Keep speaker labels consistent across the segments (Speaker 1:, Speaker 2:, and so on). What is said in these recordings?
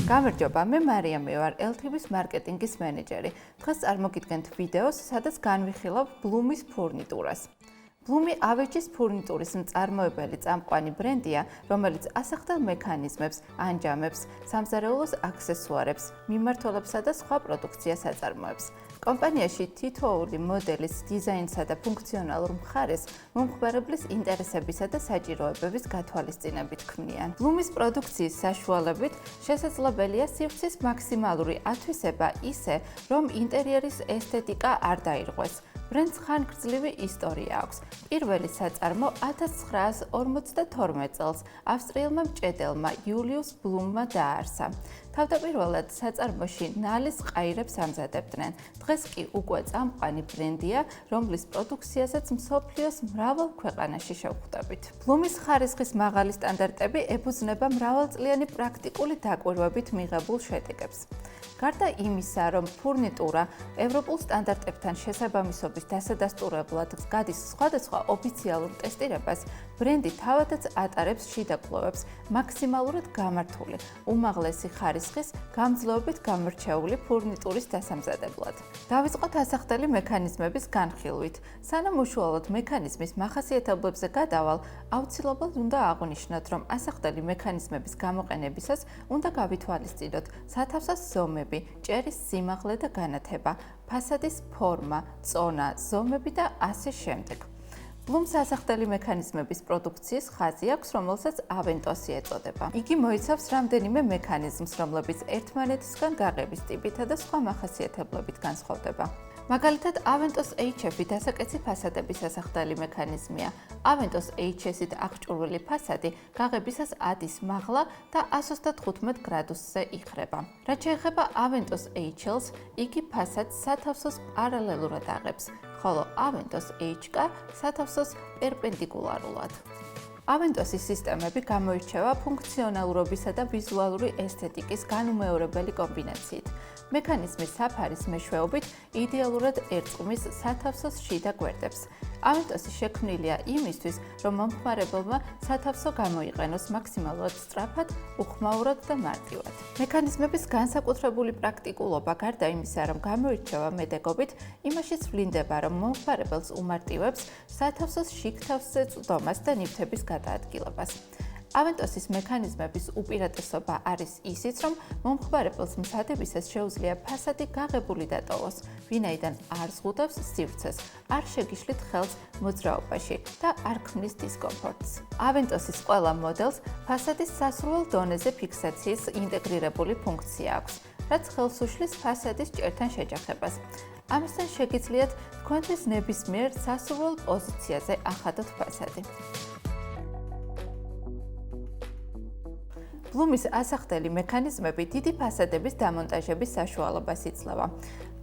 Speaker 1: გამარჯობა, მე მარიამი ვარ, LTV-ის მარკეტინგის მენეჯერი. დღეს წარმოგიდგენთ ვიდეოს, სადაც განვიხილავ Bloom-ის ფურნიტურას. Bloom-ი ავეჯის ფურნიტურის მწარმოებელი წამყვანი ბრენდია, რომელიც ასახდელ მექანიზმებს, ანჯამებს, სამზარეულოს აქსესუარებს, მიმართულებსა და სხვა პროდუქციას აწარმოებს. კომპანიაში თითოეული მოდელის დიზაინსა და ფუნქციონალურ მხარეს მომხმარებლის ინტერესებისა და საჭიროებების გათვალისწინებით ქმნიან. Bloom-ის პროდუქციის საშუალებით შესაძლებელია სივრცის მაქსიმალური ათვისება ისე, რომ ინტერიერის ესთეტიკა არ დაირღვეს. ბრენდს ხანგრძლივი ისტორია აქვს. პირველი საწარმო 1952 წელს ავსტრიელმა მჭედელმა იულიუს ბლუმმა დააარსა. თავდაპირველად საწარმოში ნალის ყაირებს ამზადებდნენ. დღეს კი უკვე წამყვანი ბრენდია, რომლის პროდუქციასაც მსოფლიოს მრავალ ქვეყანაში შევხვდებით. Bloom-ის ხარისხის მაღალი სტანდარტები ეფუძნება მრავალწლიანი პრაქტიკული დაკვირვებით მიღებულ შედეგებს. გარდა იმისა, რომ ფურნიტურა ევროპულ სტანდარტებთან შესაბამისობის დასადასტურებლად გადის სხვადასხვა ოფიციალურ ტესტირებას, ბრენდი თავადაც ატარებს შიდა კვლევებს მაქსიმალურად გამართული, უმაღლესი ხარისხის, გამძლეობით გამორჩეული ფურნიტურის დასამზადებლად. დავიწყოთ ასახდელი მექანიზმების განხილვით. სანამ უშუალოდ მექანიზმის მახასიათებლებზე გადავალ, აუცილებლად უნდა აღვნიშნოთ, რომ ასახდელი მექანიზმების გამოყენებისას უნდა გავითვალისწინოთ სათავსოს ზომები, ჭერის სიმაღლე და განათება, ფასადის ფორმა, წონა, ზომები და ასე შემდეგ. Bloom-ს ასახდელი მექანიზმების პროდუქციის ხაზი აქვს, რომელსაც ავენტოსი ეწოდება. იგი მოიცავს რამდენიმე მექანიზმს, რომლებიც ერთმანეთისგან გაღების ტიპითა და სხვა მახასიათებლებით განსხვავდება. მაგალითად, Aventos HF-ი დასაკეცი ფასადების ასახდელი მექანიზმია. Aventos HS-ით აღჭურვილი ფასადი გაღებისას ადის მაღლა და 135 გრადუსზე იხრება. რაც შეეხება Aventos HL-ს, იგი ფასადს სათავსოს პარალელურად აღებს, ხოლო Aventos HK სათავსოს პერპენდიკულარულად. Aventos-ის სისტემები გამოირჩევა ფუნქციონალურობისა და ვიზუალური ესთეტიკის განუმეორებელი კომბინაციით. მექანიზმის საფარის მეშვეობით იდეალურად ერწყმის სათავსოს შიდა გვერდებს. Aventos-ი შექმნილია იმისთვის, რომ მომხმარებელმა სათავსო გამოიყენოს მაქსიმალურად სწრაფად, უხმაურად და მარტივად. მექანიზმების განსაკუთრებული პრაქტიკულობა გარდა იმისა, რომ გამოირჩევა მედეგობით, იმაშიც ვლინდება, რომ მომხმარებელს უმარტივებს სათავსოს შიგთავსზე წვდომას და ნივთების გადაადგილებას. Aventos-ის მექანიზმების უპირატესობა არის ისიც, რომ მომხმარებელს მზადებისას შეუძლია ფასადი გაღებული დატოვოს, ვინაიდან არ ზღუდავს სივრცეს, არ შეგიშლით ხელს მოძრაობაში და არ ქმნის დისკომფორტს. Aventos-ის ყველა მოდელს ფასადის სასურველ დონეზე ფიქსაციის ინტეგრირებული ფუნქცია აქვს, რაც ხელს უშლის ფასადის ჭერთან შეჯახებას. ამისთან შეგიძლიათ თქვენთვის ნებისმიერ სასურველ პოზიციაზე ახადოთ ფასადი. Bloom-ის ასახდელი მექანიზმები დიდი ფასადების დამონტაჟების საშუალებას იძლევა.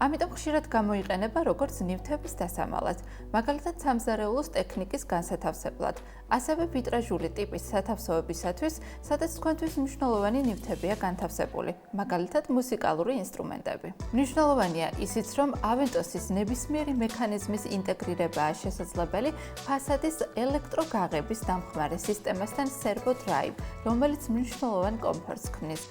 Speaker 1: ამიტომ ხშირად გამოიყენება როგორც ნივთების დასამალად, მაგალითად სამზარეულოს ტექნიკის განსათავსებლად, ასევე ვიტრაჟული ტიპის სათავსოებისათვის, სადაც თქვენთვის მნიშვნელოვანი ნივთებია განთავსებული, მაგალითად მუსიკალური ინსტრუმენტები. მნიშვნელოვანია ისიც, რომ Aventos-ის ნებისმიერი მექანიზმის ინტეგრირებაა შესაძლებელი ფასადის ელექტროგაღების დამხმარე სისტემასთან Servo Drive, რომელიც მნიშვნელოვან კომფორტს ქმნის.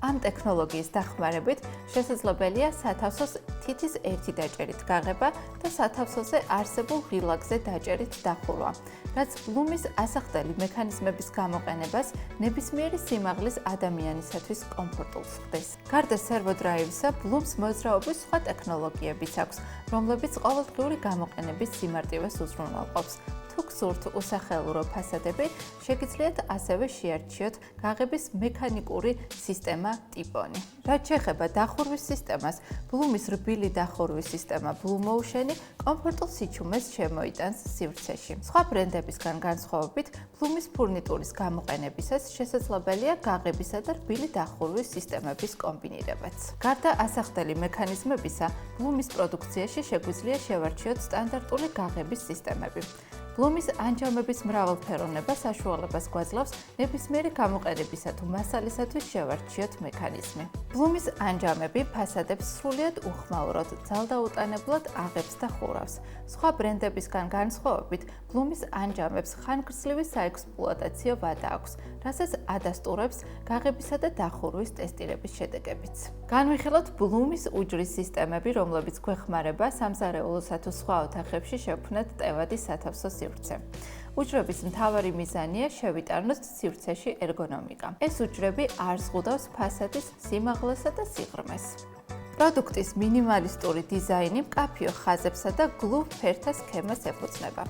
Speaker 1: ამ ტექნოლოგიის დახმარებით შესაძლებელია სათავსოს თითის ერთი დაჭერით გაღება და სათავსოზე არსებულ ღილაკზე დაჭერით დახურვა, რაც Bloom-ის ასახდელი მექანიზმების გამოყენებას ნებისმიერი სიმაღლის ადამიანისათვის კომფორტულს ხდის. გარდა Servo Drive-ისა, Bloom-ს მოძრაობის სხვა ტექნოლოგიებიც აქვს, რომლებიც ყოველდღიური გამოყენების სიმარტივეს უზრუნველყოფს. თუ გსურთ usახელურო ფასადები, შეგიძლიათ ასევე შეარჩიოთ გაღების მექანიკური სისტემა ტიპონი. რაც შეეხება დახურვის სისტემას, Bloom-ის რბილი დახურვის სისტემა Blue Motion-ი კომფორტულ სიჩუმეს შემოიტანს სივრცეში. სხვა ბრენდებისგან განსხვავებით, Bloom-ის ფურნიტურის გამოყენებისას შესაძლებელია გაღებისა და რბილი დახურვის სისტემების კომბინირებაც. გარდა ასახდელი მექანიზმებისა, Bloom-ის პროდუქციაში შეგვიძლია შევარჩიოთ სტანდარტული გაღების სისტემები. ბლუმის ანჯამების მრავალფეროვნება საშუალებას გვაძლევს ნებისმიერი გამოყენებისა თუ მასალისათვის შევარჩიოთ მექანიზმი. ბლუმის ანჯამები ფასადებს სრულიად უხმაუროდ, ძალდაუტანებლად აღებს და ხურავს. სხვა ბრენდებისგან განსხვავებით, ბლუმის ანჯამებს ხანგრძლივი საექსპლუატაციო ვადა აქვს, რასაც ადასტურებს გაღებისა და დახურვის ტესტირების შედეგებიც. განვიხილოთ ბლუმის უჯრის სისტემები, რომლებიც გვეხმარება სამზარეულოსა თუ სხვა ოთახებში შევქმნათ ტევადი სათავსო სივრცე. უჯრების მთავარი მიზანია შევიტანოთ სივრცეში ერგონომიკა. ეს უჯრები არ ზღუდავს ფასადის სიმაღლესა და სიღრმეს. პროდუქტის მინიმალისტური დიზაინი მკაფიო ხაზებსა და გლუვ ფერთა სქემას ეფუძნება.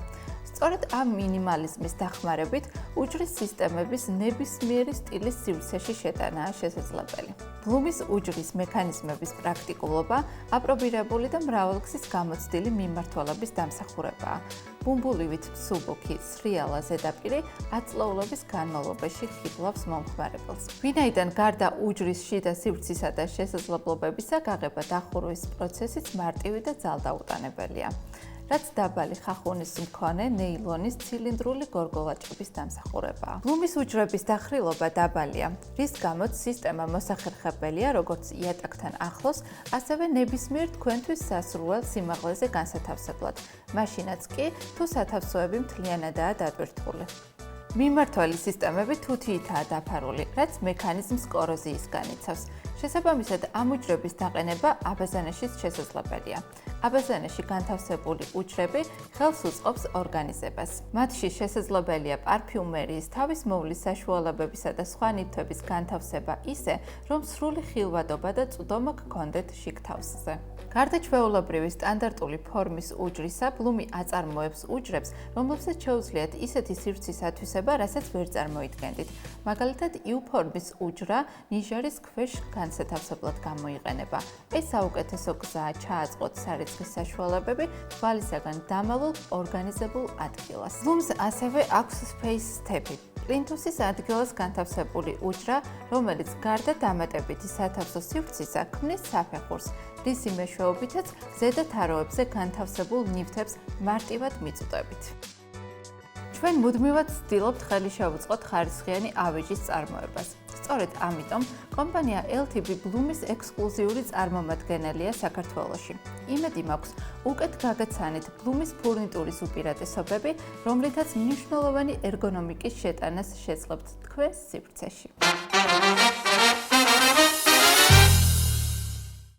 Speaker 1: სწორედ ამ მინიმალიზმის დახმარებით უჯრის სისტემების ნებისმიერი სტილის სივრცეში შეტანაა შესაძლებელი. ბლუმის უჯრის მექანიზმების პრაქტიკულობა აპრობირებული და მრავალგზის გამოცდილი მიმართულების დამსახურებაა. ბუმბულივით მსუბუქი, სრიალა ზედაპირი ათწლეულების განმავლობაში ხიბლავს მომხმარებელს. ვინაიდან გარდა უჯრის შიდა სივრცისა და შესაძლებლობებისა, გაღება დახურვის პროცესიც მარტივი და ძალდაუტანებელია. რაც დაბალი ხახუნის მქონე ნეილონის ცილინდრული გორგოლაჭების დამსახურებაა. ბლუმის უჯრების დახრილობა დაბალია, რის გამოც სისტემა მოსახერხებელია როგორც იატაკთან ახლოს, ასევე ნებისმიერ თქვენთვის სასურველ სიმაღლეზე განსათავსებლად, მაშინაც კი, თუ სათავსოები მთლიანადაა დატვირთული. მიმართველი სისტემები თუთიითაა დაფარული, რაც მექანიზმს კოროზიისგან იცავს. შესაბამისად, ამ უჯრების დაყენება აბაზანაშიც შესაძლებელია. აბაზანაში განთავსებული უჯრები ხელს უწყობს ორგანიზებას. მათში შესაძლებელია პარფიუმერიის, თავის მოვლის საშუალებებისა და სხვა ნივთების განთავსება ისე, რომ სრული ხილვადობა და წვდომა გქონდეთ შიგ თავსზე. გარდა ჩვეულებრივი სტანდარტული ფორმის უჯრისა, ბლუმი აწარმოებს უჯრებს, რომლებსაც შეუძლიათ ისეთი სივრცის ათვისება, რასაც ვერ წარმოიდგენდით. მაგალითად, U ფორმის უჯრა ნიჟარის ქვეშ განსათავსებლად გამოიყენება. ეს საუკეთესო გზაა ჩააწყოთ სარეცხვის საშუალებები თვალისაგან დამალულ ორგანიზებულ ადგილას. ბლუმს ასევე აქვს Space Step-ი. პლინთუსის ადგილას განთავსებული უჯრა, რომელიც გარდა დამატებითი სათავსო სივრცისა ქმნის საფეხურს, რისი მეშვეობითაც ზედა თაროებზე განთავსებულ ნივთებს მარტივად მიწვდებით. ჩვენ მუდმივად ვცდილობთ ხელი შევუწყოთ ხარისხიანი ავეჯის წარმოებას. სწორედ ამიტომ კომპანია LTB ბლუმის ექსკლუზიური წარმომადგენელია საქართველოში. იმედი მაქვს, უკეთ გაგაცანით ბლუმის ფურნიტურის უპირატესობები, რომლითაც მნიშვნელოვანი ერგონომიკის შეტანას შეძლებთ თქვენს სივრცეში.